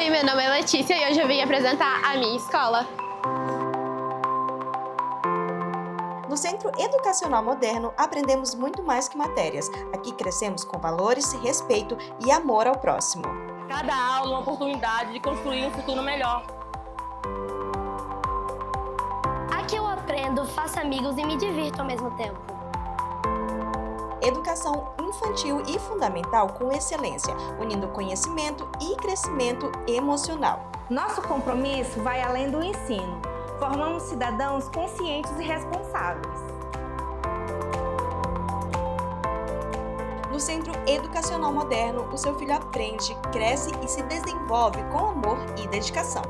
Oi, meu nome é Letícia e hoje eu vim apresentar a minha escola. No Centro Educacional Moderno, aprendemos muito mais que matérias. Aqui crescemos com valores, respeito e amor ao próximo. Cada aula é uma oportunidade de construir um futuro melhor. Aqui eu aprendo, faço amigos e me divirto ao mesmo tempo. Educação infantil e fundamental com excelência, unindo conhecimento e crescimento emocional. Nosso compromisso vai além do ensino. Formamos cidadãos conscientes e responsáveis. No Centro Educacional Moderno, o seu filho aprende, cresce e se desenvolve com amor e dedicação.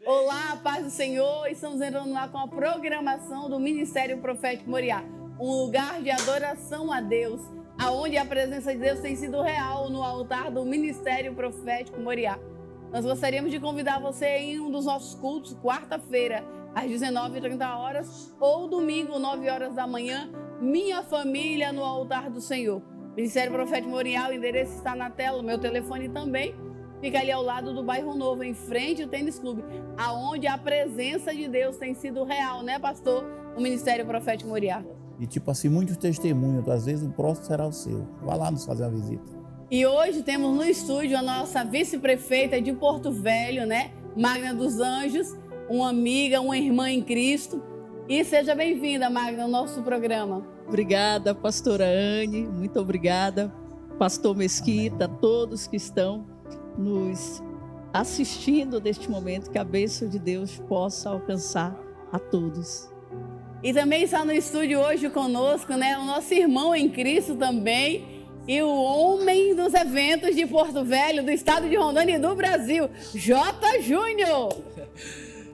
Olá, paz do Senhor! Estamos entrando lá com a programação do Ministério Profético Moriá, um lugar de adoração a Deus, aonde a presença de Deus tem sido real no altar do Ministério Profético Moriá. Nós gostaríamos de convidar você em um dos nossos cultos, quarta-feira, às 19h30 ou domingo, 9h da manhã, Minha Família no Altar do Senhor. Ministério Profético Moriá, o endereço está na tela, o meu telefone também. Fica ali ao lado do Bairro Novo, em frente ao Tênis Clube, aonde a presença de Deus tem sido real, né, pastor? O Ministério Profético Moriá. E tipo assim, muitos testemunhos, às vezes o próximo será o seu. Vá lá nos fazer uma visita. E hoje temos no estúdio a nossa vice-prefeita de Porto Velho, né, Magna dos Anjos, uma amiga, uma irmã em Cristo. E seja bem-vinda, Magna, ao nosso programa. Obrigada, pastora Anne, muito obrigada, pastor Mesquita, Amém. Todos que estão nos assistindo neste momento, que a bênção de Deus possa alcançar a todos. E também está no estúdio hoje conosco, né, o nosso irmão em Cristo também, e o homem dos eventos de Porto Velho, do estado de Rondônia e do Brasil, J. Júnior.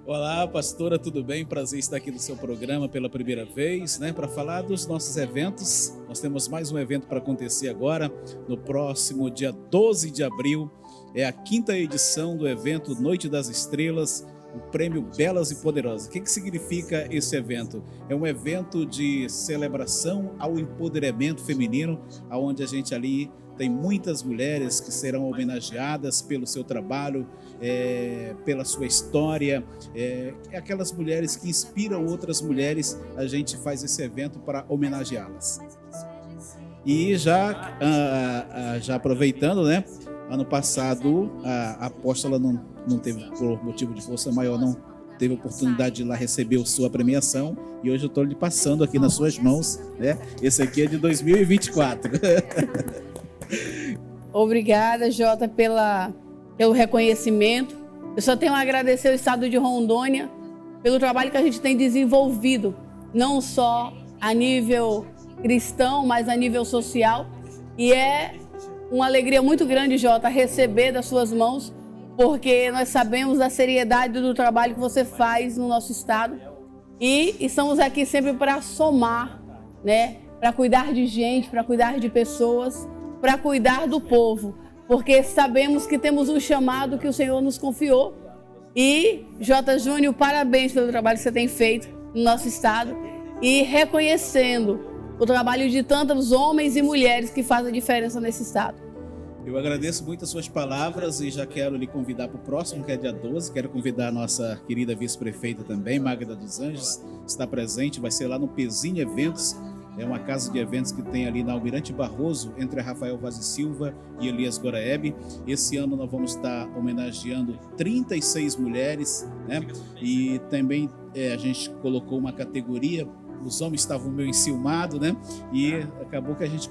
Olá, pastora, tudo bem? Prazer estar aqui no seu programa pela primeira vez, né? Para falar dos nossos eventos. Nós temos mais um evento para acontecer agora, no próximo dia 12 de abril. É a 5ª edição do evento Noite das Estrelas, o prêmio Belas e Poderosas. O que significa esse evento? É um evento de celebração ao empoderamento feminino, onde a gente ali tem muitas mulheres que serão homenageadas pelo seu trabalho, pela sua história, aquelas mulheres que inspiram outras mulheres. A gente faz esse evento para homenageá-las. E já aproveitando, né? Ano passado a apóstola não teve, por motivo de força maior, não teve oportunidade de ir lá receber a sua premiação, e hoje eu estou lhe passando aqui nas suas mãos, né? Esse aqui é de 2024. Obrigada, Jota, pelo reconhecimento. Eu só tenho a agradecer ao estado de Rondônia pelo trabalho que a gente tem desenvolvido, não só a nível cristão, mas a nível social. E é uma alegria muito grande, Jota, receber das suas mãos, porque nós sabemos da seriedade do trabalho que você faz no nosso estado. E estamos aqui sempre para somar, né? Para cuidar de gente, para cuidar de pessoas, para cuidar do povo, porque sabemos que temos um chamado que o Senhor nos confiou. E, J. Júnior, parabéns pelo trabalho que você tem feito no nosso estado e reconhecendo o trabalho de tantos homens e mulheres que fazem a diferença nesse estado. Eu agradeço muito as suas palavras e já quero lhe convidar para o próximo, que é dia 12. Quero convidar a nossa querida vice-prefeita também, Magna dos Anjos, está presente, vai ser lá no Pezinho Eventos. É uma casa de eventos que tem ali na Almirante Barroso, entre a Rafael Vaz e Silva e Elias Goraeb. Esse ano nós vamos estar homenageando 36 mulheres, né? E também a gente colocou uma categoria. Os homens estavam meio enciumados, né? E acabou que a gente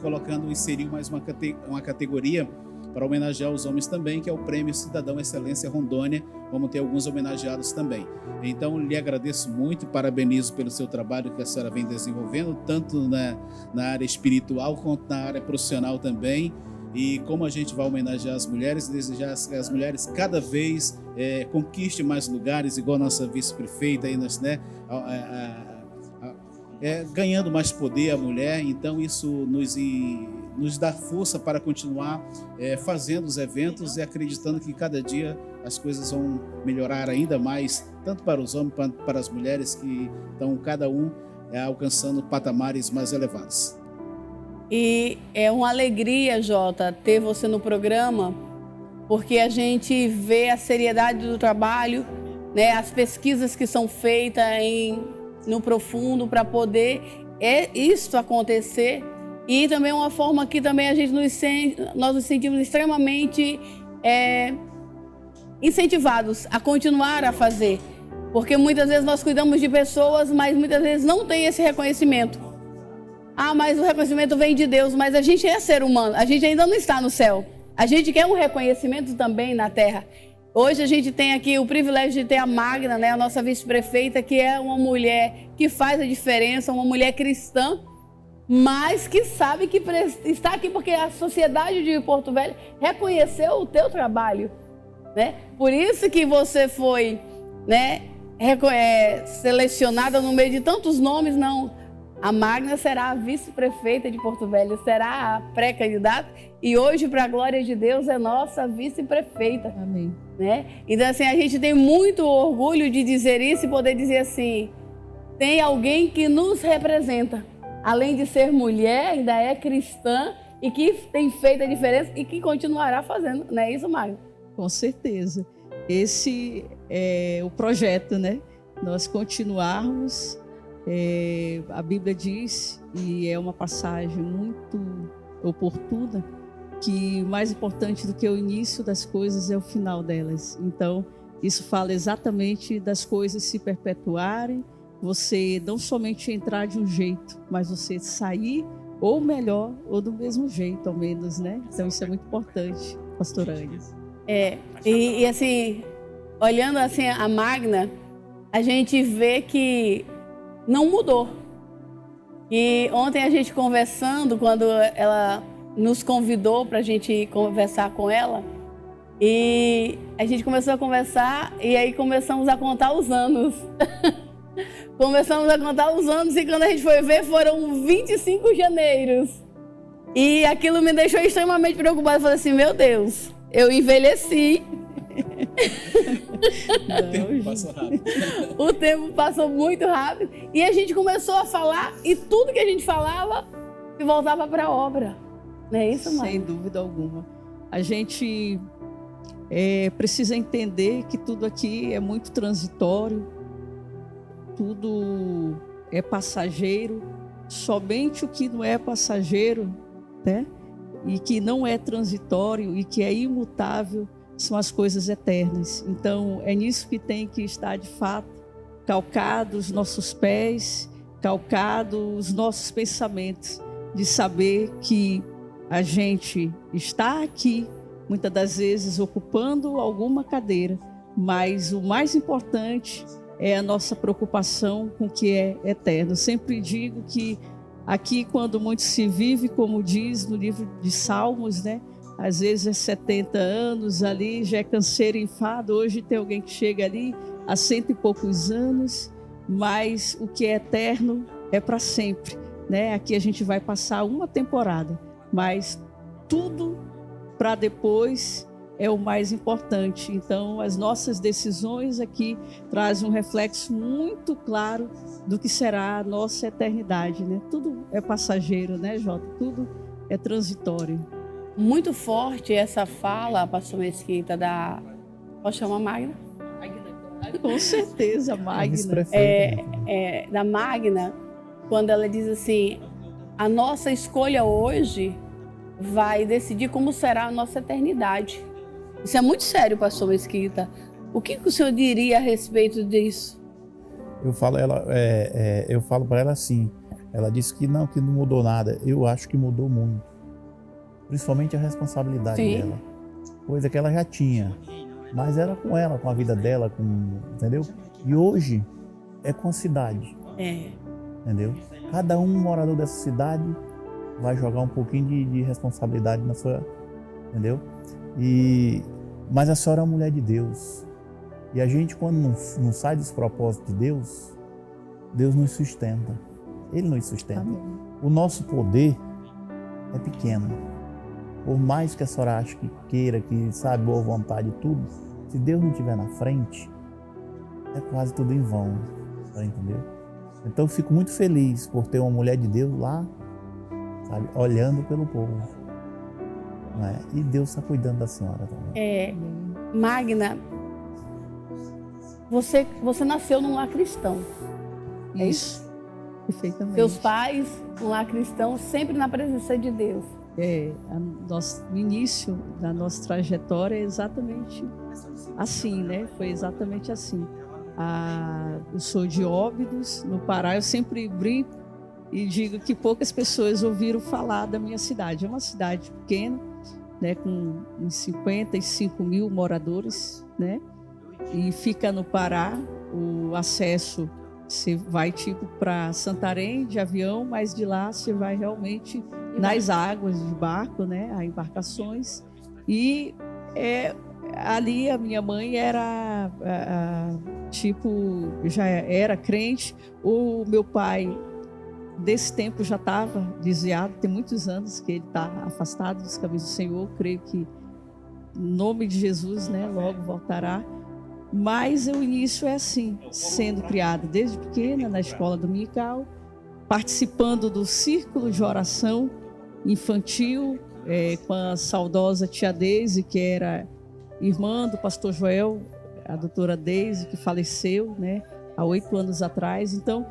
inseriu mais uma categoria para homenagear os homens também, que é o Prêmio Cidadão Excelência Rondônia. Vamos ter alguns homenageados também. Então, lhe agradeço muito, parabenizo pelo seu trabalho que a senhora vem desenvolvendo, tanto na área espiritual quanto na área profissional também. E como a gente vai homenagear as mulheres, desejar que as mulheres cada vez conquistem mais lugares, igual a nossa vice-prefeita aí, né? ganhando mais poder a mulher. Então isso nos dá força para continuar fazendo os eventos e acreditando que cada dia as coisas vão melhorar ainda mais, tanto para os homens quanto para as mulheres, que estão cada um alcançando patamares mais elevados. E é uma alegria, Jota, ter você no programa, porque a gente vê a seriedade do trabalho, né, as pesquisas que são feitas no profundo para poder isso acontecer. E também uma forma que também nós nos sentimos extremamente incentivados a continuar a fazer. Porque muitas vezes nós cuidamos de pessoas, mas muitas vezes não tem esse reconhecimento. Mas o reconhecimento vem de Deus, mas a gente é ser humano, a gente ainda não está no céu. A gente quer um reconhecimento também na terra. Hoje a gente tem aqui o privilégio de ter a Magna, né, a nossa vice-prefeita, que é uma mulher que faz a diferença, uma mulher cristã, mas que sabe que está aqui porque a sociedade de Porto Velho reconheceu o teu trabalho, né? Por isso que você foi, né, selecionada no meio de tantos nomes. Não, a Magna será a vice-prefeita de Porto Velho, será a pré-candidata e hoje, para a glória de Deus, é nossa vice-prefeita. Amém. Né? Então, assim, a gente tem muito orgulho de dizer isso e poder dizer assim, tem alguém que nos representa. Além de ser mulher, ainda é cristã e que tem feito a diferença e que continuará fazendo. Não é isso, Magna? Com certeza. Esse é o projeto, né? Nós continuarmos. A Bíblia diz, e é uma passagem muito oportuna, que mais importante do que o início das coisas é o final delas. Então, isso fala exatamente das coisas se perpetuarem, você não somente entrar de um jeito, mas você sair ou melhor, ou do mesmo jeito, ao menos, né? Então, isso é muito importante, pastora Agnes. E assim, olhando assim a Magna, a gente vê que não mudou. E ontem a gente conversando, quando ela nos convidou para a gente conversar com ela, e a gente começou a conversar e aí começamos a contar os anos. Começamos a contar os anos e quando a gente foi ver foram 25 janeiros. E aquilo me deixou extremamente preocupada. Eu falei assim, meu Deus, eu envelheci. O tempo passou rápido. O tempo passou muito rápido. E a gente começou a falar e tudo que a gente falava se voltava para a obra. Não é isso, Mãe? Sem dúvida alguma. A gente precisa entender que tudo aqui é muito transitório, tudo é passageiro, somente o que não é passageiro, né? E que não é transitório e que é imutável são as coisas eternas. Então, é nisso que tem que estar, de fato, calcados os nossos pés, calcados os nossos pensamentos, de saber que a gente está aqui, muitas das vezes, ocupando alguma cadeira, mas o mais importante é a nossa preocupação com o que é eterno. Eu sempre digo que aqui, quando muito se vive, como diz no livro de Salmos, né? Às vezes é 70 anos ali, já é canseiro e enfado. Hoje tem alguém que chega ali há 100 e poucos anos, mas o que é eterno é para sempre, né? Aqui a gente vai passar uma temporada, mas tudo para depois é o mais importante. Então, as nossas decisões aqui trazem um reflexo muito claro do que será a nossa eternidade, né? Tudo é passageiro, né, Jota? Tudo é transitório. Muito forte essa fala, pastor Mesquita, Pode chamar Magna? Com certeza, Magna. Da Magna, quando ela diz assim, a nossa escolha hoje vai decidir como será a nossa eternidade. Isso é muito sério, pastor Mesquita. O que o senhor diria a respeito disso? Eu falo para ela assim, ela disse que não mudou nada. Eu acho que mudou muito. Principalmente a responsabilidade dela. Coisa que ela já tinha. Mas era com ela, com a vida dela, entendeu? E hoje é com a cidade. Entendeu? Cada um morador dessa cidade vai jogar um pouquinho de responsabilidade na sua... Entendeu? Mas a senhora é uma mulher de Deus. E a gente, quando não sai dos propósitos de Deus, Deus nos sustenta. Ele nos sustenta. Amém. O nosso poder é pequeno. Por mais que a senhora ache que queira, que sabe, boa vontade e tudo, se Deus não estiver na frente, é quase tudo em vão, tá, entendeu? Então eu fico muito feliz por ter uma mulher de Deus lá, sabe, olhando pelo povo. Não é? E Deus está cuidando da senhora também. Magna, você nasceu num lar cristão. É isso? Perfeitamente. Seus pais, um lar cristão, sempre na presença de Deus. O início da nossa trajetória é exatamente assim, né? Foi exatamente assim. Eu sou de Óbidos, no Pará. Eu sempre brinco e digo que poucas pessoas ouviram falar da minha cidade. É uma cidade pequena, né? Com uns 55 mil moradores, né? E fica no Pará. O acesso, você vai tipo para Santarém de avião, mas de lá você vai realmente nas águas de barco, né? Há embarcações. E ali a minha mãe era já era crente. O meu pai desse tempo já estava desviado, tem muitos anos que ele está afastado dos caminhos do Senhor. Creio que em nome de Jesus, né? Logo voltará. Mas o início é assim, sendo criada desde pequena na escola dominical, participando do círculo de oração infantil, com a saudosa tia Deise, que era irmã do pastor Joel, a doutora Deise, que faleceu, né, há 8 anos atrás. Então,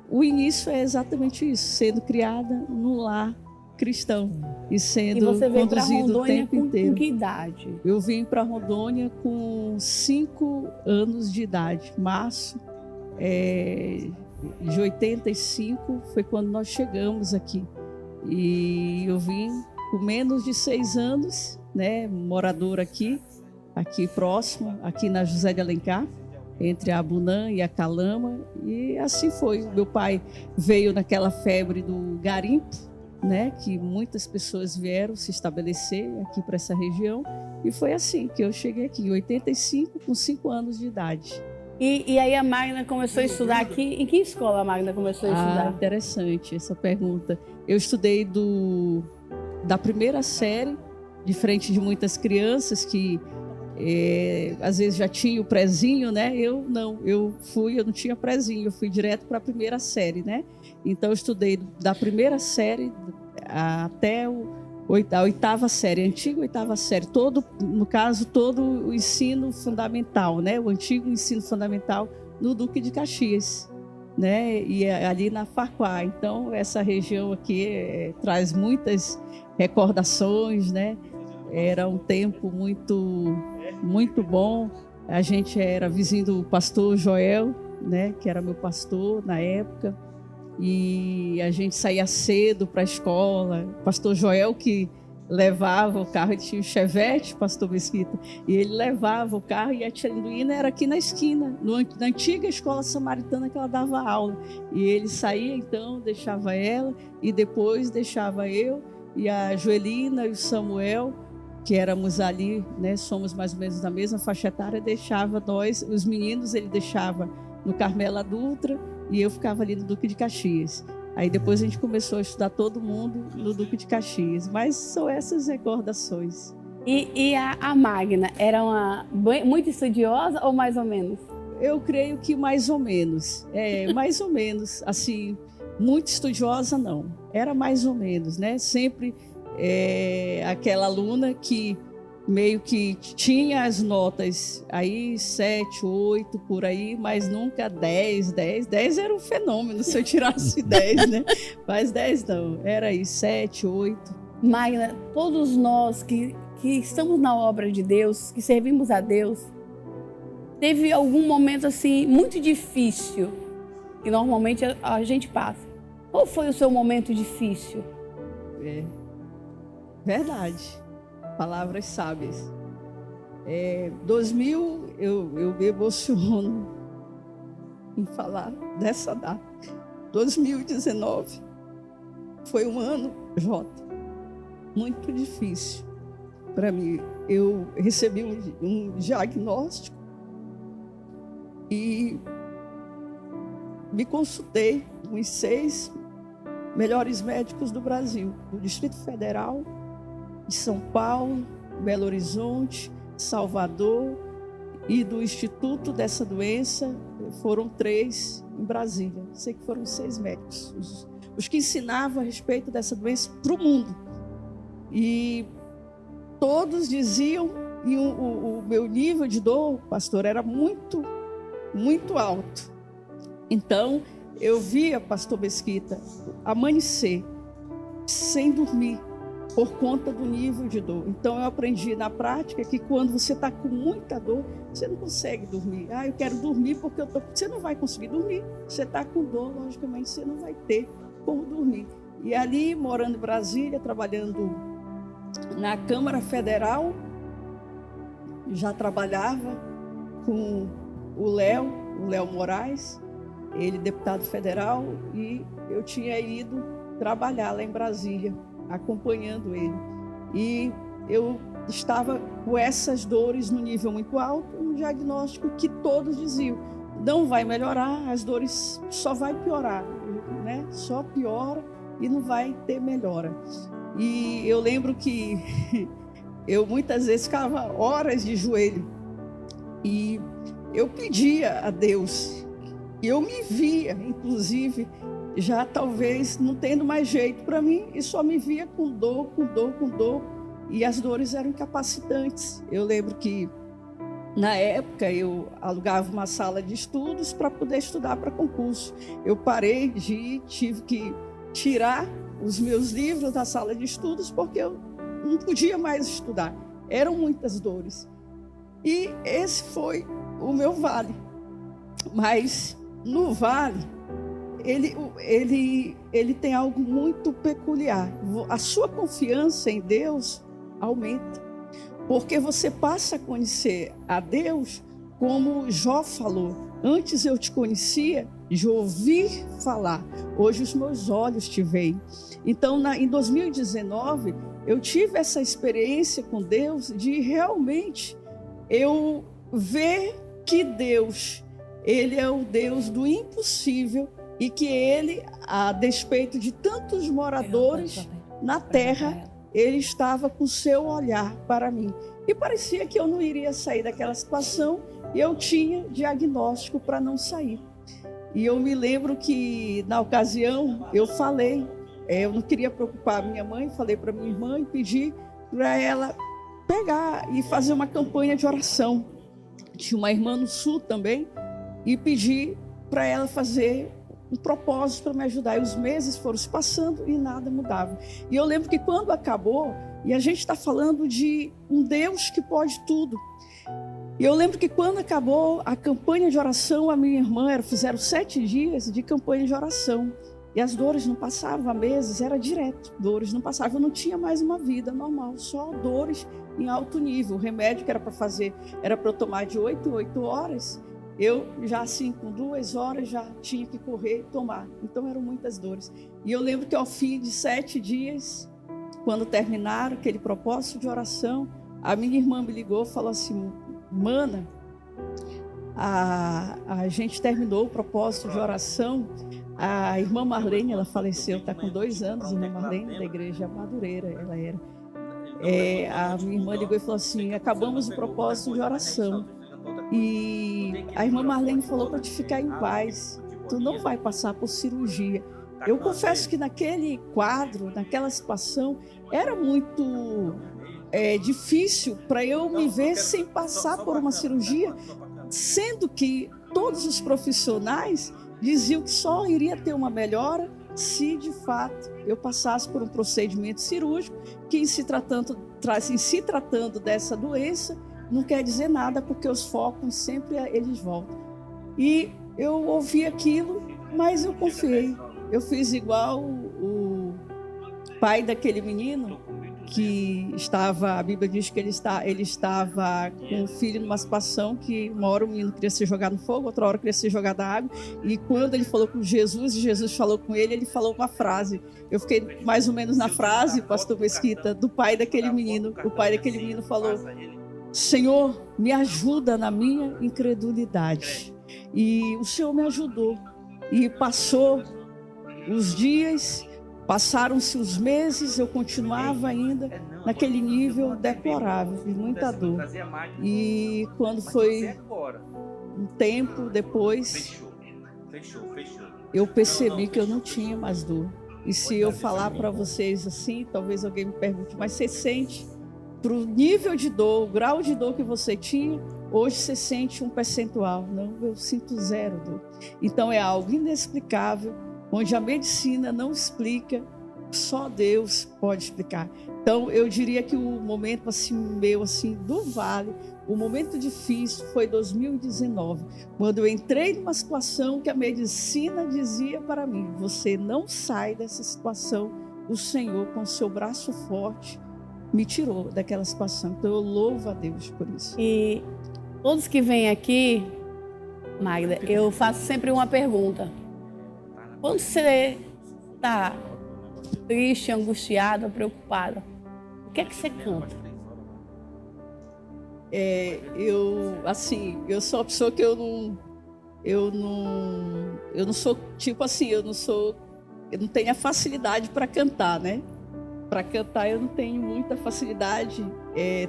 o início é exatamente isso, sendo criada no lar cristão e sendo conduzido o tempo inteiro. Com que idade? Eu vim para Rondônia com 5 anos de idade. Março de 85 foi quando nós chegamos aqui. E eu vim com menos de 6 anos, né, morador aqui próximo, aqui na José de Alencar, entre a Abunã e a Calama. E assim foi. Meu pai veio naquela febre do garimpo, né, que muitas pessoas vieram se estabelecer aqui para essa região, e foi assim que eu cheguei aqui, em 85, com 5 anos de idade. E aí a Magna começou a estudar aqui. Em que escola a Magna começou a estudar? Interessante essa pergunta. Eu estudei da primeira série, diferente de muitas crianças que às vezes já tinha o prezinho, né? Eu não, eu não tinha prezinho, eu fui direto para a primeira série, né? Então eu estudei da primeira série até a 8ª série, a antiga 8ª série, no caso, todo o ensino fundamental, né? O antigo ensino fundamental no Duque de Caxias, né? E ali na Farquhar. Então essa região aqui traz muitas recordações, né? Era um tempo muito bom. A gente era vizinho do pastor Joel, né, que era meu pastor na época, e a gente saía cedo para a escola. O pastor Joel que levava o carro, ele tinha um Chevette, pastor Mesquita, e ele levava o carro, e a tia Linduína era aqui na esquina, na antiga escola samaritana que ela dava aula. E ele saía, então, deixava ela, e depois deixava eu e a Joelina e o Samuel, que éramos ali, né, somos mais ou menos da mesma faixa etária, deixava nós, os meninos, ele deixava no Carmela Dutra, e eu ficava ali no Duque de Caxias. Aí depois a gente começou a estudar todo mundo no Duque de Caxias, mas são essas recordações. E a Magna era muito estudiosa ou mais ou menos? Eu creio que mais ou menos, mais ou menos, assim, muito estudiosa não, era mais ou menos, né, sempre aquela aluna que meio que tinha as notas aí 7, 8 por aí, mas nunca 10 era um fenômeno se eu tirasse 10, né? Mas 10 não, era aí 7, 8. Magna, todos nós que estamos na obra de Deus, que servimos a Deus, teve algum momento assim muito difícil que normalmente a gente passa. Qual foi o seu momento difícil? Verdade. Palavras sábias. 2000, eu me emociono em falar dessa data. 2019 foi um ano, Jota, muito difícil para mim. Eu recebi um diagnóstico e me consultei uns 6 melhores médicos do Brasil, do Distrito Federal, de São Paulo, Belo Horizonte, Salvador e do Instituto dessa doença. Foram 3 em Brasília. Sei que foram 6 médicos, os que ensinavam a respeito dessa doença para o mundo. E todos diziam, e o meu nível de dor, pastor, era muito, muito alto. Então, eu via, pastor Mesquita, amanhecer sem dormir por conta do nível de dor. Então, eu aprendi na prática que quando você está com muita dor, você não consegue dormir. Eu quero dormir porque você não vai conseguir dormir. Você está com dor, logicamente, você não vai ter como dormir. E ali, morando em Brasília, trabalhando na Câmara Federal, já trabalhava com o Léo Moraes, ele deputado federal, e eu tinha ido trabalhar lá em Brasília, acompanhando ele. E eu estava com essas dores no nível muito alto, um diagnóstico que todos diziam, não vai melhorar, as dores só vai piorar, né? Só piora e não vai ter melhora. E eu lembro que eu muitas vezes ficava horas de joelho e eu pedia a Deus, e eu me via, inclusive, já talvez não tendo mais jeito para mim, e só me via com dor, e as dores eram incapacitantes. Eu lembro que, na época, eu alugava uma sala de estudos para poder estudar para concurso. Eu parei de ir, tive que tirar os meus livros da sala de estudos, porque eu não podia mais estudar. Eram muitas dores. E esse foi o meu vale. Mas no vale, ele tem algo muito peculiar. A sua confiança em Deus aumenta, porque você passa a conhecer a Deus como Jó falou. Antes eu te conhecia de ouvir falar, hoje os meus olhos te veem. Então, em 2019, eu tive essa experiência com Deus de realmente eu ver que Deus, Ele é o Deus do impossível, e que Ele, a despeito de tantos moradores na terra, Ele estava com o seu olhar para mim. E parecia que eu não iria sair daquela situação, e eu tinha diagnóstico para não sair. E eu me lembro que, na ocasião, eu falei, eu não queria preocupar a minha mãe, falei para minha irmã e pedi para ela pegar e fazer uma campanha de oração. Tinha uma irmã no sul também, e pedi para ela fazer um propósito para me ajudar. E os meses foram se passando e nada mudava. E eu lembro que quando acabou, e a gente está falando de um Deus que pode tudo. E eu lembro que quando acabou a campanha de oração, a minha irmã, fizeram 7 dias de campanha de oração. E as dores não passavam há meses, era direto. Dores não passavam, eu não tinha mais uma vida normal, só dores em alto nível. O remédio que era para fazer, era para eu tomar de 8 em 8 horas. Eu já assim, com 2 horas, já tinha que correr e tomar. Então eram muitas dores. E eu lembro que ao fim de 7 dias, quando terminaram aquele propósito de oração, a minha irmã me ligou e falou assim: Mana, a gente terminou o propósito de oração. A irmã Marlene, ela faleceu, está com 2 anos, a irmã Marlene, da igreja Madureira, ela era. A minha irmã ligou e falou assim: acabamos o propósito de oração. E a irmã Marlene falou para te ficar em paz, tu não vai passar por cirurgia. Eu confesso que naquele quadro, naquela situação, era muito difícil para eu me ver sem passar por uma cirurgia, sendo que todos os profissionais diziam que só iria ter uma melhora se de fato eu passasse por um procedimento cirúrgico, que em se tratando dessa doença, não quer dizer nada, porque os focos sempre eles voltam. E eu ouvi aquilo, mas eu confiei. Eu fiz igual o pai daquele menino que estava, a Bíblia diz que ele estava com o filho numa situação que uma hora o menino queria ser jogado no fogo, outra hora queria ser jogado na água, e quando ele falou com Jesus, e Jesus falou com ele falou uma frase. Eu fiquei mais ou menos na frase, pastor Mesquita, do pai daquele menino. O pai daquele menino falou: Senhor, me ajuda na minha incredulidade. E o Senhor me ajudou. E passou os dias, Passaram-se os meses, eu continuava ainda naquele nível deplorável, de muita dor. E quando foi um tempo depois, eu percebi que eu não tinha mais dor. E se eu falar para vocês assim, talvez alguém me pergunte, mas você sente, para o nível de dor, o grau de dor que você tinha, hoje você sente um percentual. Não, eu sinto 0 dor. Então é algo inexplicável, onde a medicina não explica, só Deus pode explicar. Então eu diria que o momento assim, meu assim, do vale, o momento difícil foi 2019, quando eu entrei numa situação que a medicina dizia para mim, você não sai dessa situação, o Senhor com seu braço forte me tirou daquela situação. Então eu louvo a Deus por isso. E todos que vêm aqui, Magda, eu faço sempre uma pergunta. Quando você está triste, angustiada, preocupada, o que é que você canta? Eu sou uma pessoa que eu não sou tipo assim, eu não tenho a facilidade para cantar, né? Para cantar eu não tenho muita facilidade.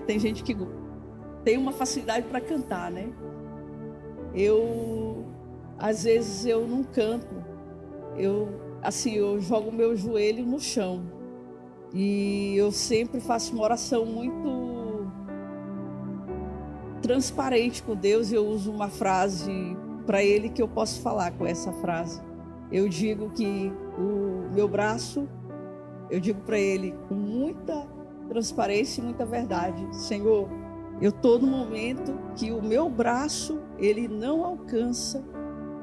Tem gente que tem uma facilidade para cantar, né? Às vezes eu não canto. Eu jogo meu joelho no chão. E eu sempre faço uma oração muito transparente com Deus. Eu uso uma frase para Ele que eu posso falar com essa frase. Eu digo que o meu braço, eu digo para Ele com muita transparência e muita verdade: Senhor, eu estou no momento que o meu braço, ele não alcança,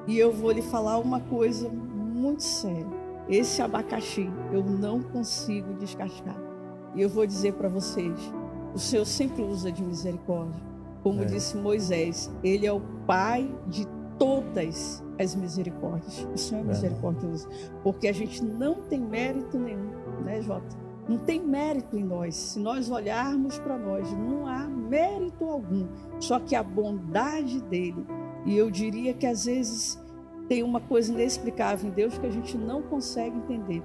e eu vou lhe falar uma coisa muito séria. Esse abacaxi eu não consigo descascar. E eu vou dizer para vocês, o Senhor sempre usa de misericórdia. Como disse Moisés, Ele é o Pai de todas as misericórdias. O Senhor é misericordioso. Porque a gente não tem mérito nenhum, né, Jota? Não tem mérito em nós. Se nós olharmos para nós, não há mérito algum. Só que a bondade dEle. E eu diria que às vezes tem uma coisa inexplicável em Deus que a gente não consegue entender,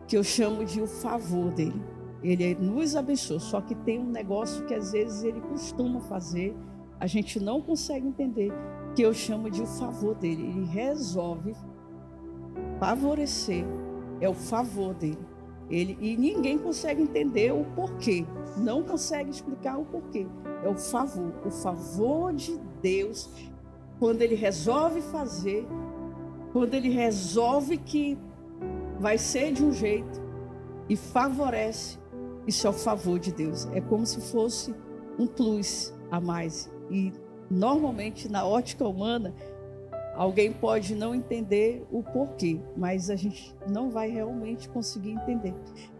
que eu chamo de o favor dEle. Ele nos abençoa, só que tem um negócio que às vezes Ele costuma fazer, a gente não consegue entender, que eu chamo de o favor dEle. Ele resolve favorecer, é o favor dEle. E ninguém consegue entender o porquê, não consegue explicar o porquê. É o favor de Deus, quando Ele resolve fazer, quando Ele resolve que vai ser de um jeito e favorece, isso é o favor de Deus. É como se fosse um plus a mais. E normalmente na ótica humana, alguém pode não entender o porquê, mas a gente não vai realmente conseguir entender.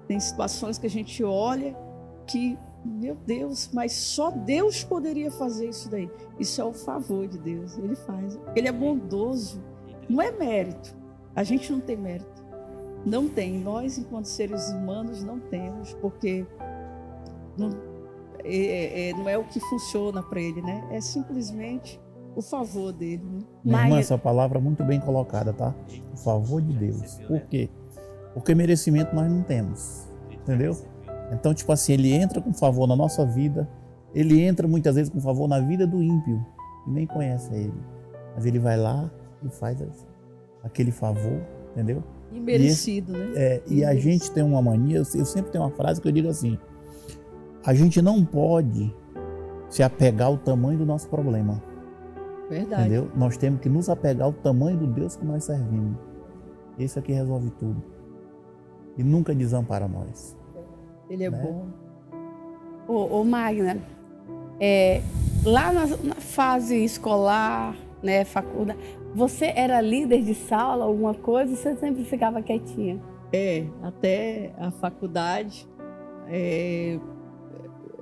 Tem situações que a gente olha que, meu Deus, mas só Deus poderia fazer isso daí. Isso é o favor de Deus, Ele faz. Ele é bondoso, não é mérito. A gente não tem mérito. Não tem. Nós, enquanto seres humanos, não temos, porque não é o que funciona para Ele, né? É simplesmente o favor dele. Né? Minha irmã, essa palavra é muito bem colocada, tá? O favor de Deus. Por quê? Porque merecimento nós não temos, entendeu? Então, tipo assim, Ele entra com favor na nossa vida, Ele entra muitas vezes com favor na vida do ímpio, que nem conhece a Ele. Mas Ele vai lá e faz aquele favor, entendeu? Imerecido, né? E a gente tem uma mania, eu sempre tenho uma frase que eu digo assim: a gente não pode se apegar ao tamanho do nosso problema. Verdade. Entendeu? Nós temos que nos apegar ao tamanho do Deus que nós servimos. Esse aqui resolve tudo. E nunca desampara nós. Ele é bom. Ô Magna, lá na fase escolar, né, faculdade, você era líder de sala, alguma coisa, ou você sempre ficava quietinha? Até a faculdade,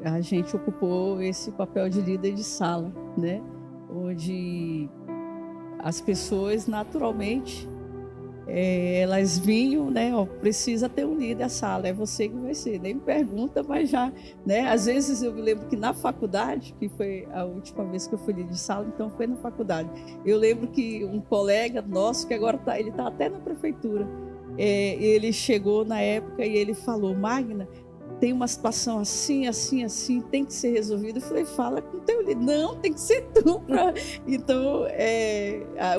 a gente ocupou esse papel de líder de sala, né? Onde as pessoas naturalmente elas vinham, né? Precisa ter um líder da sala, é você que vai ser. Nem me pergunta, mas já, né? Às vezes eu me lembro que na faculdade, que foi a última vez que eu fui líder de sala, então foi na faculdade. Eu lembro que um colega nosso, que agora ele está até na prefeitura, ele chegou na época e ele falou: Magna, tem uma situação assim, assim, assim, tem que ser resolvida. Eu falei: fala com o teu líder. Não, tem que ser tu. Então,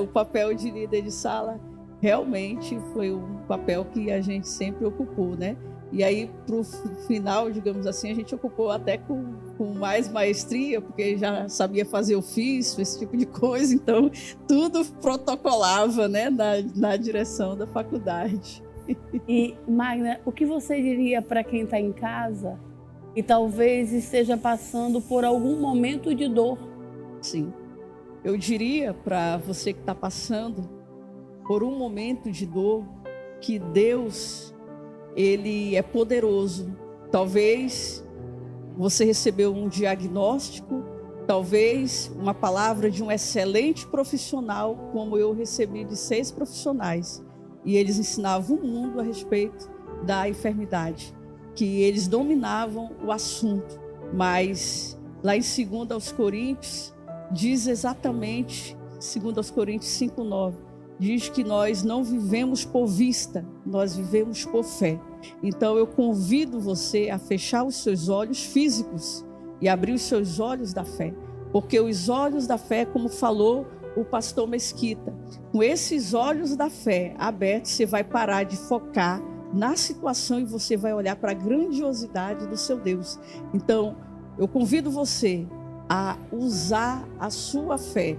o papel de líder de sala realmente foi um papel que a gente sempre ocupou, né? E aí, para o final, digamos assim, a gente ocupou até com mais maestria, porque já sabia fazer ofício, esse tipo de coisa. Então, tudo protocolava, né, na direção da faculdade. E, Magna, o que você diria para quem está em casa e talvez esteja passando por algum momento de dor? Sim, eu diria para você que está passando por um momento de dor, que Deus, Ele é poderoso. Talvez você recebeu um diagnóstico, talvez uma palavra de um excelente profissional, como eu recebi de 6 profissionais. E eles ensinavam o mundo a respeito da enfermidade, que eles dominavam o assunto. Mas lá em 2 Coríntios, diz exatamente, 2 Coríntios 5:9, diz que nós não vivemos por vista, nós vivemos por fé. Então eu convido você a fechar os seus olhos físicos e abrir os seus olhos da fé. Porque os olhos da fé, como falou o pastor Mesquita, com esses olhos da fé abertos, você vai parar de focar na situação e você vai olhar para a grandiosidade do seu Deus. Então, eu convido você a usar a sua fé.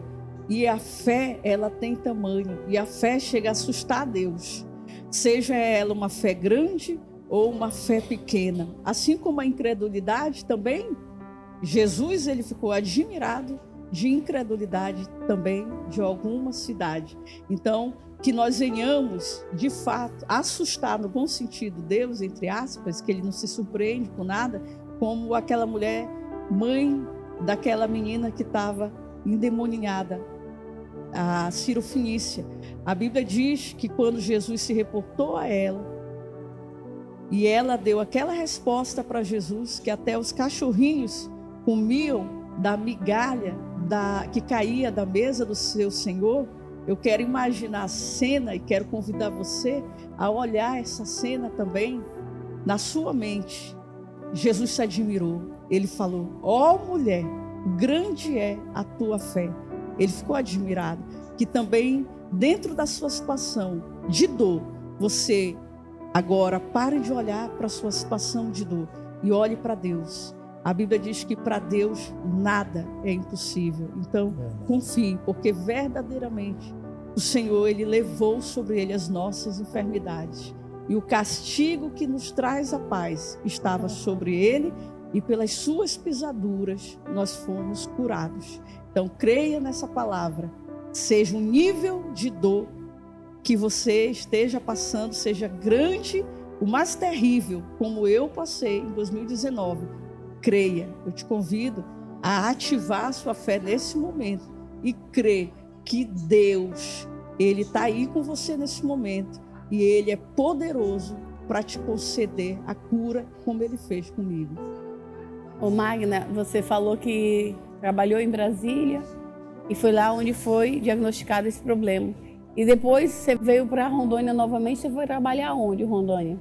E a fé, ela tem tamanho. E a fé chega a assustar a Deus. Seja ela uma fé grande ou uma fé pequena. Assim como a incredulidade também, Jesus, ele ficou admirado de incredulidade também de alguma cidade. Então, que nós venhamos, de fato, assustar no bom sentido Deus, entre aspas, que ele não se surpreende com nada, como aquela mulher, mãe daquela menina que estava endemoninhada, a Cirofenícia. A Bíblia diz que quando Jesus se reportou a ela, e ela deu aquela resposta para Jesus, que até os cachorrinhos comiam da migalha que caía da mesa do seu Senhor, eu quero imaginar a cena e quero convidar você a olhar essa cena também na sua mente. Jesus se admirou, ele falou: ó mulher, grande é a tua fé. Ele ficou admirado. Que também dentro da sua situação de dor, você agora pare de olhar para a sua situação de dor e olhe para Deus. A Bíblia diz que para Deus nada é impossível. Então, confie, porque verdadeiramente o Senhor, ele levou sobre ele as nossas enfermidades. E o castigo que nos traz a paz estava sobre ele, e pelas suas pisaduras nós fomos curados. Então, creia nessa palavra. Seja um nível de dor que você esteja passando, seja grande, o mais terrível, como eu passei em 2019. Creia, eu te convido a ativar a sua fé nesse momento e crer que Deus, ele está aí com você nesse momento e ele é poderoso para te conceder a cura como ele fez comigo. Ô Magna, você falou que trabalhou em Brasília e foi lá onde foi diagnosticado esse problema. E depois você veio para Rondônia novamente, você foi trabalhar onde, Rondônia?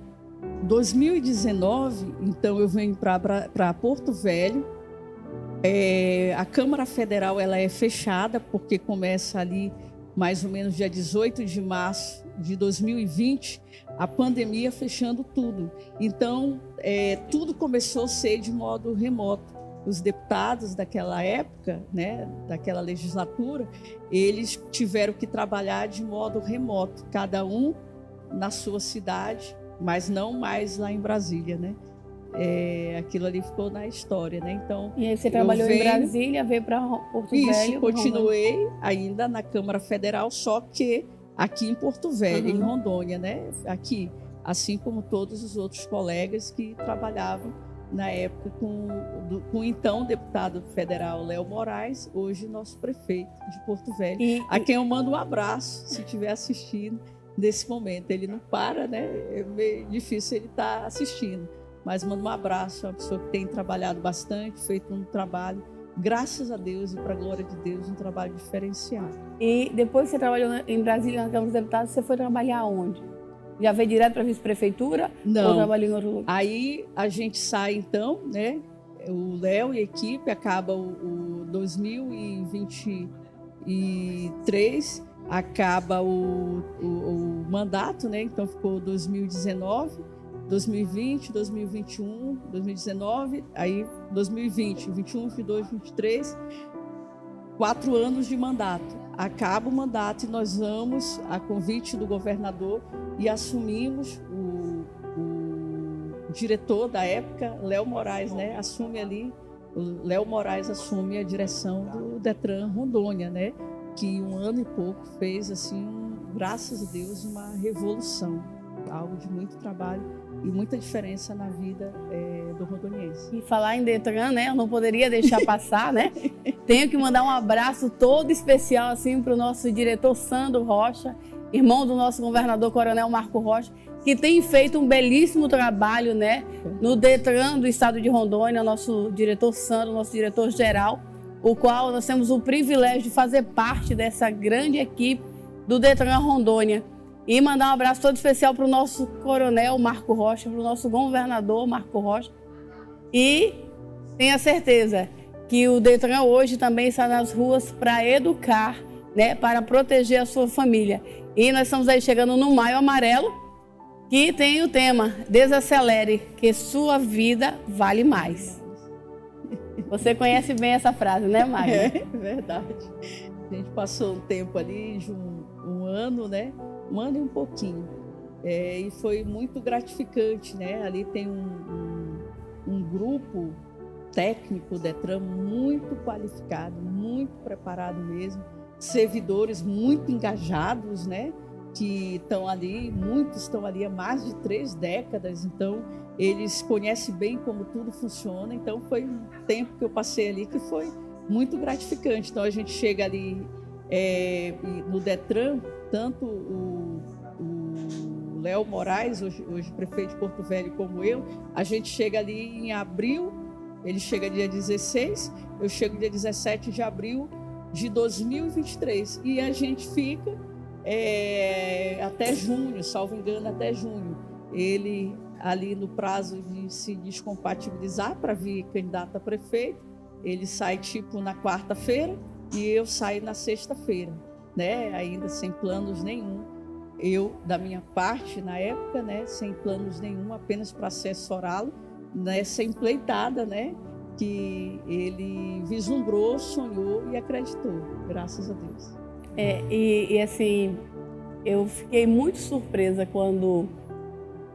2019, então eu venho para Porto Velho. A Câmara Federal ela é fechada porque começa ali mais ou menos dia 18 de março de 2020, a pandemia fechando tudo. Então, tudo começou a ser de modo remoto. Os deputados daquela época, né, daquela legislatura, eles tiveram que trabalhar de modo remoto, cada um na sua cidade, mas não mais lá em Brasília, né? Aquilo ali ficou na história, né? Então, e aí você trabalhou em Brasília, veio para Porto Velho? Isso, continuei ainda na Câmara Federal, só que aqui em Porto Velho, em Rondônia, né? Aqui, assim como todos os outros colegas que trabalhavam na época com o então deputado federal Léo Moraes, hoje nosso prefeito de Porto Velho, a quem eu mando um abraço, se estiver assistindo nesse momento. Ele não para, né? É meio difícil ele estar assistindo, mas mando um abraço, uma pessoa que tem trabalhado bastante, feito um trabalho, graças a Deus e para a glória de Deus, um trabalho diferenciado. E depois que você trabalhou em Brasília, na Câmara dos Deputados, você foi trabalhar onde? Já veio direto para a vice-prefeitura? Não. Ou trabalhou em outro lugar? Aí a gente sai então, né? O Léo e a equipe acaba o 2023, acaba o mandato, né? Então ficou 2019, 2020, 2021, 2019, aí 2020, 21, 22, 23, 4 anos de mandato. Acaba o mandato e nós vamos, a convite do governador, e assumimos o diretor da época, Léo Moraes, né? Assume ali, o Léo Moraes assume a direção do Detran Rondônia, né? Que 1 ano e pouco fez, assim, graças a Deus, uma revolução, algo de muito trabalho e muita diferença na vida do rondoniense. E falar em Detran, né? Eu não poderia deixar passar, né? Tenho que mandar um abraço todo especial assim para o nosso diretor Sandro Rocha, irmão do nosso governador Coronel Marco Rocha, que tem feito um belíssimo trabalho, né? No Detran do estado de Rondônia, nosso diretor Sandro, nosso diretor geral, o qual nós temos o privilégio de fazer parte dessa grande equipe do Detran Rondônia. E mandar um abraço todo especial para o nosso coronel Marco Rocha, para o nosso governador Marco Rocha. E tenha certeza que o Detran hoje também está nas ruas para educar, né, para proteger a sua família. E nós estamos aí chegando no Maio Amarelo, que tem o tema Desacelere, que sua vida vale mais. Você conhece bem essa frase, né, Magda? É verdade. A gente passou um tempo ali, de um ano, né? 1 ano e um pouquinho. E foi muito gratificante, né? Ali tem um grupo técnico Detran muito qualificado, muito preparado mesmo, servidores muito engajados, né? Que estão ali, muitos estão ali há mais de 3 décadas, então eles conhecem bem como tudo funciona. Então foi um tempo que eu passei ali que foi muito gratificante. Então a gente chega ali no Detran, tanto o Léo Moraes, hoje prefeito de Porto Velho, como eu, a gente chega ali em abril, ele chega dia 16, eu chego dia 17 de abril de 2023, e a gente fica até junho, salvo engano, até junho. Ele ali no prazo de se descompatibilizar para vir candidato a prefeito, ele sai tipo na quarta-feira e eu saio na sexta-feira, né? Ainda sem planos nenhum. Eu, da minha parte, na época, né, sem planos nenhum, apenas para assessorá-lo nessa empleitada, né, que ele vislumbrou, sonhou e acreditou, graças a Deus. E assim, eu fiquei muito surpresa quando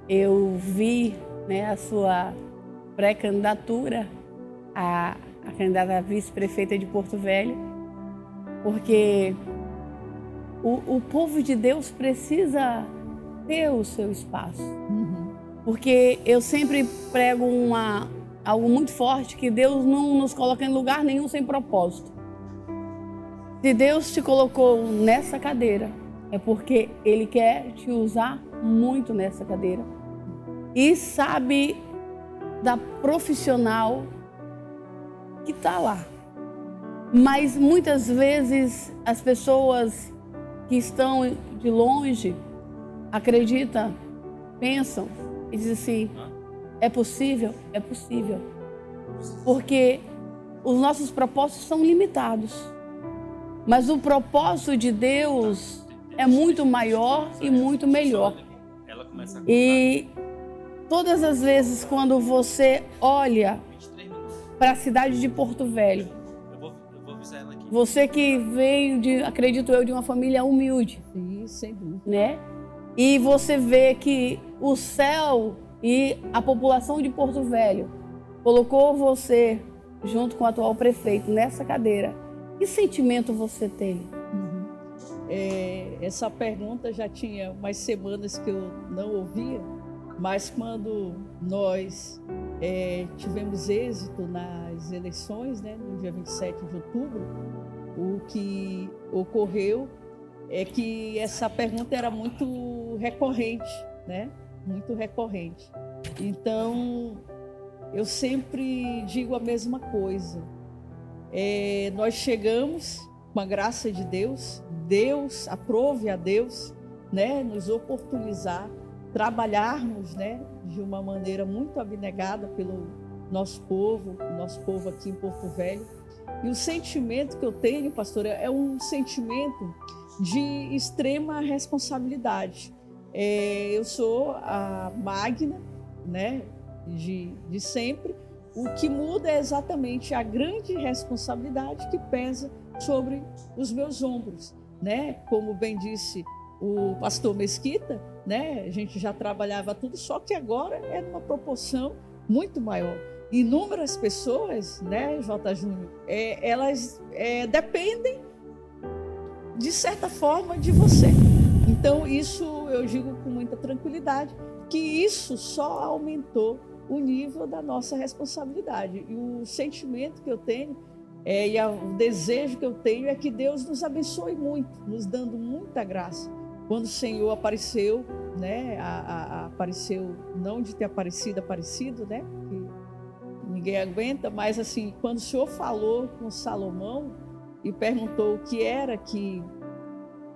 eu vi, né, a sua pré-candidatura a candidata a vice-prefeita de Porto Velho, porque o povo de Deus precisa ter o seu espaço. Porque eu sempre prego algo muito forte, que Deus não nos coloca em lugar nenhum sem propósito. Se Deus te colocou nessa cadeira, é porque Ele quer te usar muito nessa cadeira. E sabe da profissional que está lá. Mas muitas vezes as pessoas que estão de longe acreditam, pensam e dizem assim, é possível? É possível. Porque os nossos propósitos são limitados. Mas o propósito de Deus é muito maior e muito melhor. E todas as vezes quando você olha para a cidade de Porto Velho, você que veio, acredito eu, de uma família humilde, Sim, sem dúvida, né? E você vê que o céu e a população de Porto Velho colocou você, junto com o atual prefeito, nessa cadeira. Que sentimento você tem? Essa pergunta já tinha umas semanas que eu não ouvia, mas quando nós tivemos êxito nas eleições, né, no dia 27 de outubro, o que ocorreu é que essa pergunta era muito recorrente, né? Muito recorrente. Então, eu sempre digo a mesma coisa. Nós chegamos com a graça de Deus, Deus aprove a Deus, né, nos oportunizar trabalharmos, né, de uma maneira muito abnegada pelo nosso povo aqui em Porto Velho. E o sentimento que eu tenho, pastora, é um sentimento de extrema responsabilidade. Eu sou a Magna, né, de sempre. O que muda é exatamente a grande responsabilidade que pesa sobre os meus ombros, né? Como bem disse o pastor Mesquita, né? A gente já trabalhava tudo, só que agora é numa proporção muito maior. Inúmeras pessoas, né, J. Júnior, elas dependem, de certa forma, de você. Então, isso eu digo com muita tranquilidade, que isso só aumentou o nível da nossa responsabilidade. E o sentimento que eu tenho, o desejo que eu tenho é que Deus nos abençoe muito, nos dando muita graça. Quando o Senhor apareceu, né, apareceu, não de ter aparecido, né, que ninguém aguenta, mas assim, quando o Senhor falou com Salomão e perguntou o que era que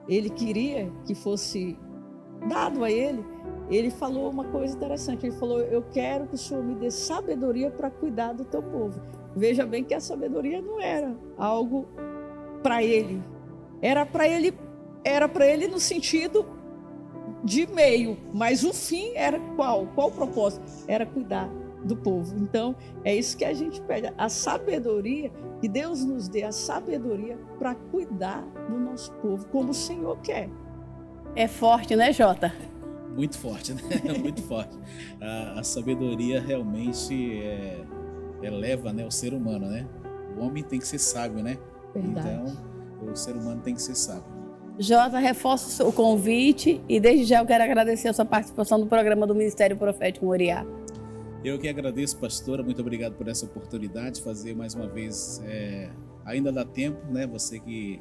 ele queria que fosse dado a ele, ele falou uma coisa interessante. Ele falou: eu quero que o Senhor me dê sabedoria para cuidar do teu povo. Veja bem que a sabedoria não era algo para ele. Era para ele no sentido de meio, mas o fim era qual? Qual o propósito? Era cuidar do povo. Então, é isso que a gente pede, a sabedoria, que Deus nos dê a sabedoria para cuidar do nosso povo, como o Senhor quer. É forte, né, Jota? Muito forte, né? Muito forte. A sabedoria realmente eleva, né, o ser humano, né? O homem tem que ser sábio, né? Verdade. Então, o ser humano tem que ser sábio. Jota, reforça o convite e desde já eu quero agradecer a sua participação no programa do Ministério Profético Moriá. Eu que agradeço, pastora, muito obrigado por essa oportunidade de fazer mais uma vez. Ainda dá tempo, né? Você que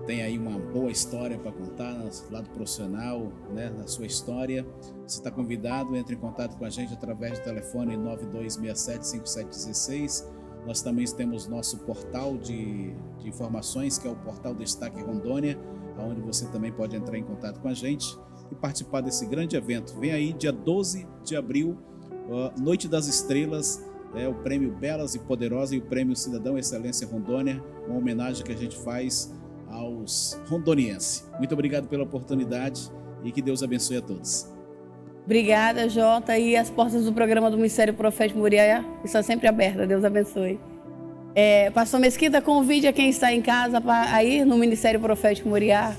tem aí uma boa história para contar no lado profissional, né? Na sua história, você está convidado, entre em contato com a gente através do telefone 9267-5716. Nós também temos nosso portal de informações, que é o portal Destaque Rondônia, onde você também pode entrar em contato com a gente e participar desse grande evento. Vem aí dia 12 de abril, Noite das Estrelas, o Prêmio Belas e Poderosas e o Prêmio Cidadão Excelência Rondônia, uma homenagem que a gente faz aos rondonienses. Muito obrigado pela oportunidade e que Deus abençoe a todos. Obrigada, Jota, e as portas do programa do Ministério Profético Moriá estão sempre abertas. Deus abençoe. Pastor Mesquita, convide a quem está em casa para ir no Ministério Profético Moriá.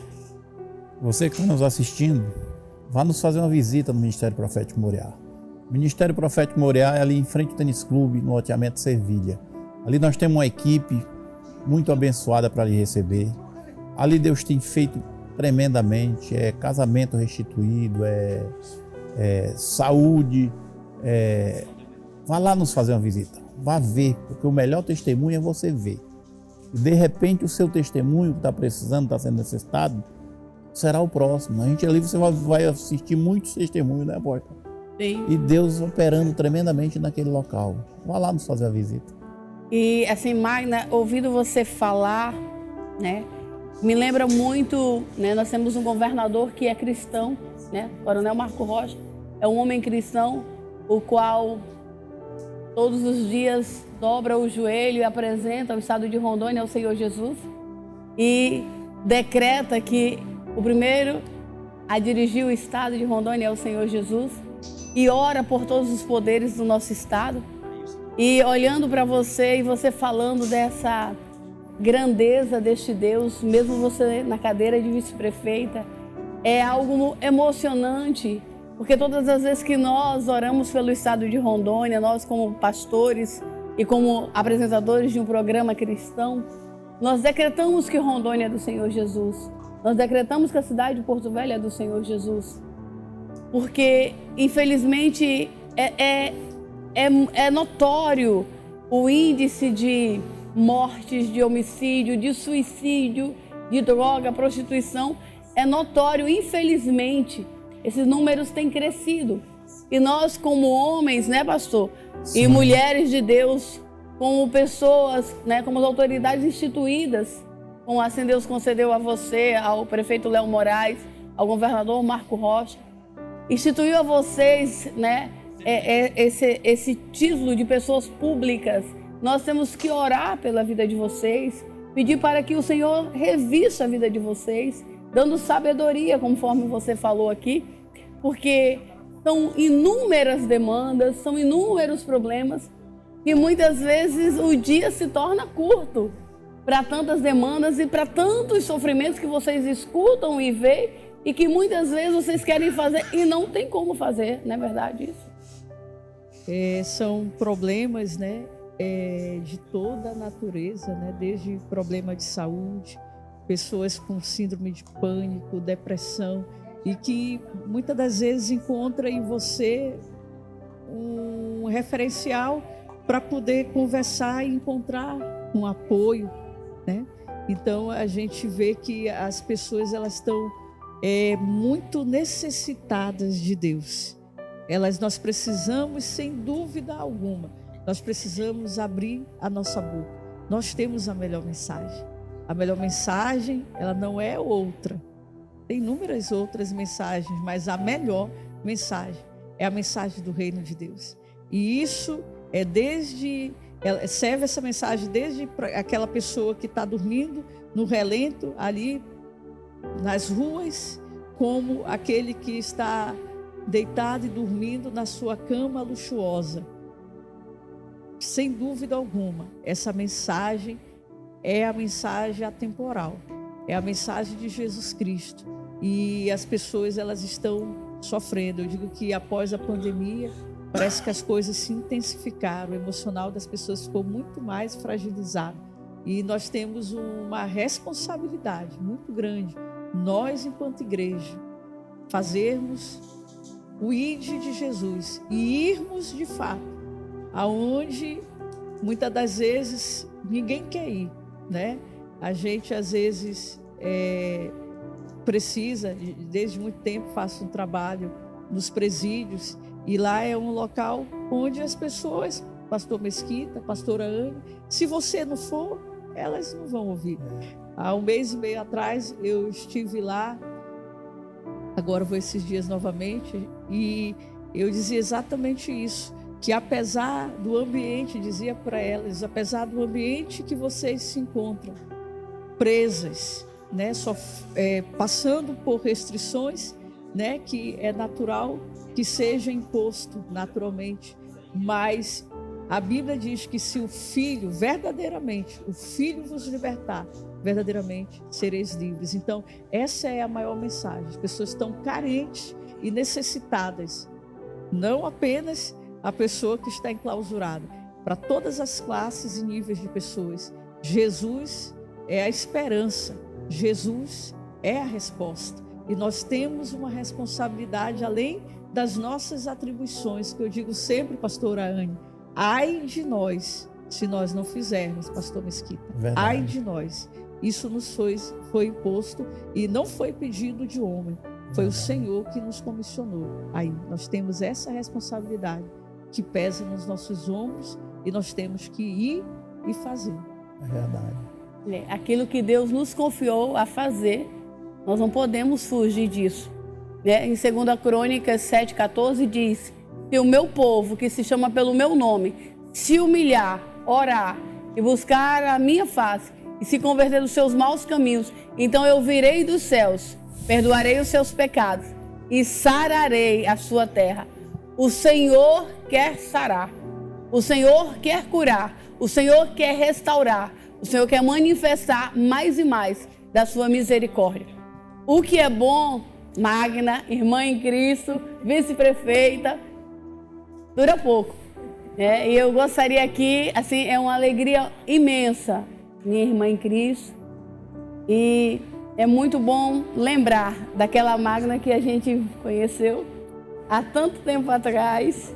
Você que está nos assistindo, vá nos fazer uma visita no Ministério Profético Moriá. O Ministério Profético Moriá é ali em frente ao Tênis Clube, no loteamento Servilha. Ali nós temos uma equipe muito abençoada para lhe receber. Ali Deus tem feito tremendamente, casamento restituído, saúde. Vá lá nos fazer uma visita, vá ver, porque o melhor testemunho é você ver. E de repente o seu testemunho que está precisando, está sendo necessitado, será o próximo. A gente ali você vai assistir muitos testemunhos, né, apóstolo? Sim. E Deus operando tremendamente naquele local. Vá lá nos fazer a visita. E assim, Magna, ouvindo você falar, né, me lembra muito, né, nós temos um governador que é cristão, né, Coronel Marco Rocha, é um homem cristão, o qual todos os dias dobra o joelho e apresenta o estado de Rondônia ao Senhor Jesus e decreta que o primeiro a dirigir o estado de Rondônia é o Senhor Jesus e ora por todos os poderes do nosso estado. E olhando para você e você falando dessa grandeza deste Deus, mesmo você na cadeira de vice-prefeita, é algo emocionante, porque todas as vezes que nós oramos pelo estado de Rondônia, nós como pastores e como apresentadores de um programa cristão, nós decretamos que Rondônia é do Senhor Jesus. Nós decretamos que a cidade de Porto Velho é do Senhor Jesus. Porque, infelizmente, é notório o índice de mortes, de homicídio, de suicídio, de droga, prostituição. É notório, infelizmente, esses números têm crescido. E nós, como homens, né, pastor? Sim. E mulheres de Deus, como pessoas, né, como as autoridades instituídas, como assim Deus concedeu a você, ao prefeito Léo Moraes, ao governador Marco Rocha, instituiu a vocês, né, esse título de pessoas públicas. Nós temos que orar pela vida de vocês, pedir para que o Senhor revista a vida de vocês, dando sabedoria, conforme você falou aqui, porque são inúmeras demandas, são inúmeros problemas, e muitas vezes o dia se torna curto para tantas demandas e para tantos sofrimentos que vocês escutam e veem, e que muitas vezes vocês querem fazer e não tem como fazer, não é verdade isso? São problemas, né, de toda a natureza, né, desde problema de saúde, pessoas com síndrome de pânico, depressão, e que muitas das vezes encontra em você um referencial para poder conversar e encontrar um apoio, né? Então a gente vê que as pessoas elas estão muito necessitadas de Deus. Nós precisamos, sem dúvida alguma, nós precisamos abrir a nossa boca. Nós temos a melhor mensagem. A melhor mensagem, ela não é outra. Tem inúmeras outras mensagens, mas a melhor mensagem é a mensagem do reino de Deus. E isso serve essa mensagem desde aquela pessoa que está dormindo no relento ali nas ruas, como aquele que está deitado e dormindo na sua cama luxuosa. Sem dúvida alguma, essa mensagem é a mensagem atemporal, é a mensagem de Jesus Cristo. E as pessoas elas estão sofrendo. Eu digo que após a pandemia, parece que as coisas se intensificaram, o emocional das pessoas ficou muito mais fragilizado. E nós temos uma responsabilidade muito grande, nós enquanto igreja, fazermos o ID de Jesus e irmos de fato aonde muitas das vezes ninguém quer ir, né? A gente às vezes precisa, desde muito tempo faço um trabalho nos presídios e lá é um local onde as pessoas, pastor Mesquita, pastora Anne, se você não for, elas não vão ouvir. Há 1 mês e meio atrás eu estive lá, agora vou esses dias novamente, e eu dizia exatamente isso, que apesar do ambiente, dizia para elas, apesar do ambiente que vocês se encontram, presas, né, passando por restrições, né, que é natural que seja imposto naturalmente, mas a Bíblia diz que se o Filho, verdadeiramente, o Filho vos libertar, verdadeiramente sereis livres. Então, essa é a maior mensagem. As pessoas estão carentes e necessitadas, não apenas a pessoa que está enclausurada, para todas as classes e níveis de pessoas. Jesus é a esperança, Jesus é a resposta. E nós temos uma responsabilidade além das nossas atribuições, que eu digo sempre, pastora Anne, ai de nós, se nós não fizermos, pastor Mesquita. Verdade. Ai de nós. Isso nos foi imposto e não foi pedido de homem. Foi Verdade. O Senhor que nos comissionou. Aí, nós temos essa responsabilidade que pesa nos nossos ombros e nós temos que ir e fazer. É verdade. Aquilo que Deus nos confiou a fazer, nós não podemos fugir disso. Em 2 Crônicas 7,14 diz: se o meu povo, que se chama pelo meu nome, se humilhar, orar e buscar a minha face e se converter dos seus maus caminhos, então eu virei dos céus, perdoarei os seus pecados e sararei a sua terra. O Senhor quer sarar, o Senhor quer curar, o Senhor quer restaurar, o Senhor quer manifestar mais e mais da sua misericórdia. O que é bom, Magna, irmã em Cristo, vice-prefeita, dura pouco. E eu gostaria aqui, assim, é uma alegria imensa, minha irmã em Cristo. E é muito bom lembrar daquela Magna que a gente conheceu há tanto tempo atrás,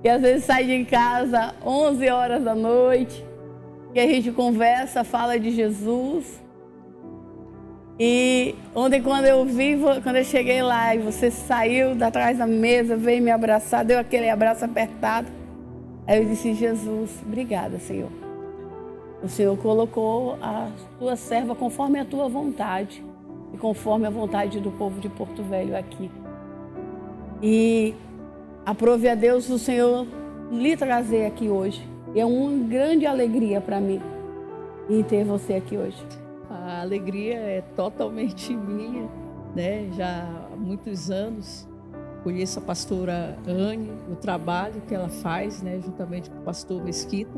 que às vezes sai de casa 11 horas da noite, que a gente conversa, fala de Jesus. E ontem quando eu cheguei lá e você saiu de atrás da mesa, veio me abraçar, deu aquele abraço apertado, aí eu disse: Jesus, obrigada, Senhor. O Senhor colocou a tua serva conforme a tua vontade e conforme a vontade do povo de Porto Velho aqui. E aprove a Deus o Senhor lhe trazer aqui hoje. E é uma grande alegria para mim em ter você aqui hoje. A alegria é totalmente minha, né? Já há muitos anos conheço a pastora Anne, o trabalho que ela faz, né? Juntamente com o pastor Mesquita.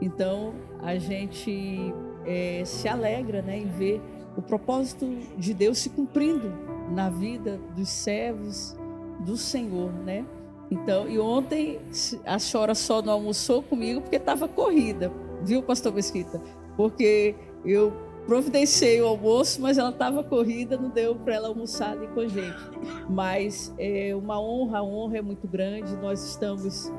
Então, a gente se alegra, né? Em ver o propósito de Deus se cumprindo na vida dos servos do Senhor, né? Então, e ontem a senhora só não almoçou comigo porque estava corrida, viu, pastor Mesquita? Porque eu providenciei o almoço, mas ela estava corrida, não deu para ela almoçar ali com a gente. Mas é uma honra, a honra é muito grande, nós estamos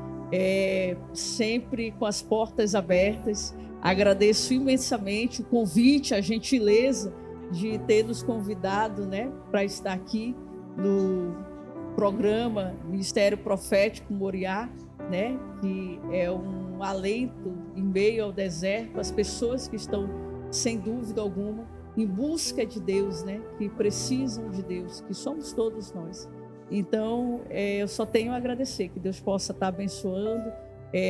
sempre com as portas abertas. Agradeço imensamente o convite, a gentileza de ter nos convidado, né, para estar aqui no programa Ministério Profético Moriá, né, que é um alento em meio ao deserto, as pessoas que estão, sem dúvida alguma, em busca de Deus, né, que precisam de Deus, que somos todos nós. Então, eu só tenho a agradecer, que Deus possa estar abençoando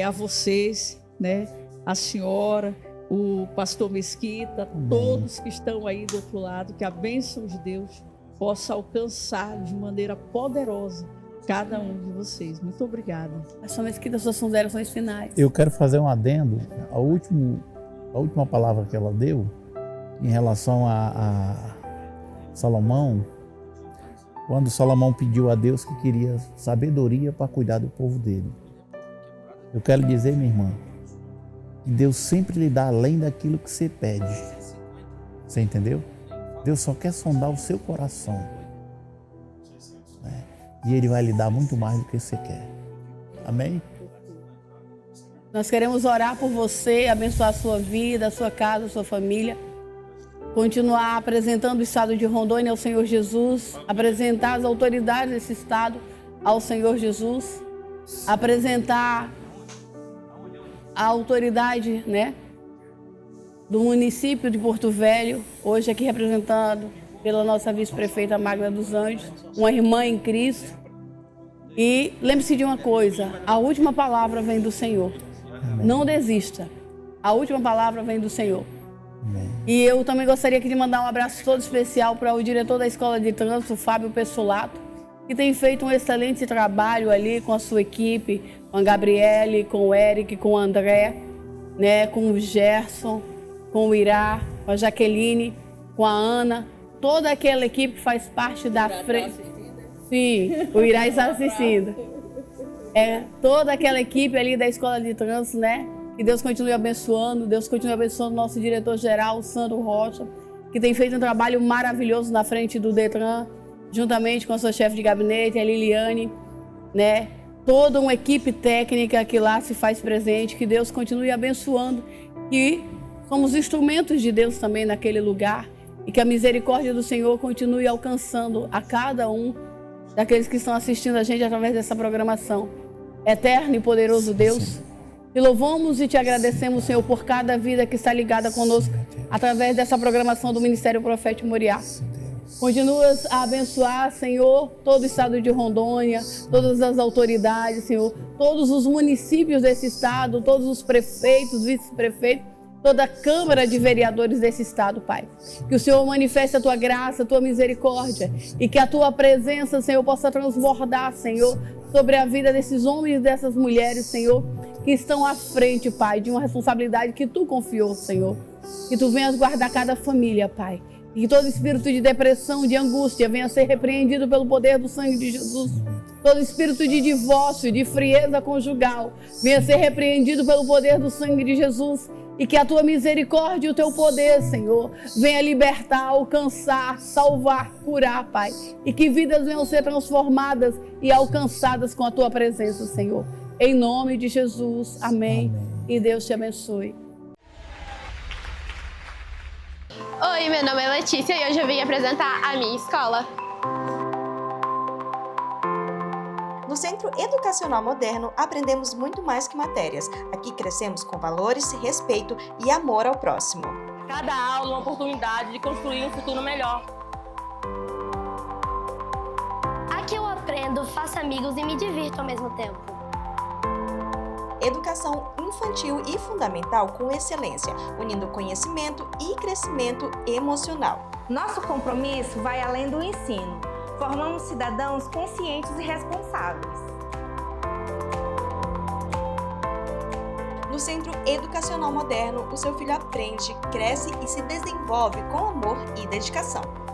a vocês, né, a senhora, o pastor Mesquita, todos que estão aí do outro lado, que a bênção de Deus possa alcançar de maneira poderosa cada um de vocês. Muito obrigada. Pastor Mesquita, suas considerações finais. Eu quero fazer um adendo. A última palavra que ela deu em relação a Salomão, quando Salomão pediu a Deus que queria sabedoria para cuidar do povo dele. Eu quero dizer, minha irmã, que Deus sempre lhe dá além daquilo que você pede. Você entendeu? Deus só quer sondar o seu coração, né? E Ele vai lhe dar muito mais do que você quer. Amém? Nós queremos orar por você, abençoar a sua vida, a sua casa, a sua família. Continuar apresentando o estado de Rondônia ao Senhor Jesus. Apresentar as autoridades desse estado ao Senhor Jesus. Apresentar a autoridade, né, do município de Porto Velho, hoje aqui representado pela nossa vice-prefeita Magna dos Anjos, uma irmã em Cristo. E lembre-se de uma coisa, a última palavra vem do Senhor. Amém. Não desista, a última palavra vem do Senhor. Amém. E eu também gostaria aqui de mandar um abraço todo especial para o diretor da Escola de Trânsito, Fábio Pessolato, que tem feito um excelente trabalho ali com a sua equipe, com a Gabriele, com o Eric, com o André, né, com o Gerson, com o Irá, com a Jaqueline, com a Ana, toda aquela equipe que faz parte da frente. Sim, o Irá está assistindo. Toda aquela equipe ali da Escola de Trânsito, né? Que Deus continue abençoando, Deus continue abençoando o nosso diretor-geral, Sandro Rocha, que tem feito um trabalho maravilhoso na frente do Detran, juntamente com a sua chefe de gabinete, a Liliane, né? Toda uma equipe técnica que lá se faz presente, que Deus continue abençoando, que somos instrumentos de Deus também naquele lugar e que a misericórdia do Senhor continue alcançando a cada um daqueles que estão assistindo a gente através dessa programação. Eterno e poderoso Deus, te louvamos e te agradecemos, Senhor, por cada vida que está ligada conosco através dessa programação do Ministério Profético Moriá. Continuas a abençoar, Senhor, todo o estado de Rondônia, todas as autoridades, Senhor, todos os municípios desse estado, todos os prefeitos, vice-prefeitos, toda a Câmara de Vereadores desse estado, Pai. Que o Senhor manifeste a tua graça, a tua misericórdia e que a tua presença, Senhor, possa transbordar, Senhor, sobre a vida desses homens e dessas mulheres, Senhor, que estão à frente, Pai, de uma responsabilidade que tu confiou, Senhor. Que tu venhas guardar cada família, Pai. E que todo espírito de depressão, de angústia, venha ser repreendido pelo poder do sangue de Jesus. Todo espírito de divórcio, de frieza conjugal, venha ser repreendido pelo poder do sangue de Jesus. E que a tua misericórdia e o teu poder, Senhor, venha libertar, alcançar, salvar, curar, Pai. E que vidas venham ser transformadas e alcançadas com a tua presença, Senhor. Em nome de Jesus, amém. E Deus te abençoe. Oi, meu nome é Letícia e hoje eu vim apresentar a minha escola. No Centro Educacional Moderno, aprendemos muito mais que matérias. Aqui crescemos com valores, respeito e amor ao próximo. Cada aula é uma oportunidade de construir um futuro melhor. Aqui eu aprendo aprendo, faço amigos e me divirto ao mesmo tempo. Educação infantil e fundamental com excelência, unindo conhecimento e crescimento emocional. Nosso compromisso vai além do ensino. Formamos cidadãos conscientes e responsáveis. No Centro Educacional Moderno, o seu filho aprende, cresce e se desenvolve com amor e dedicação.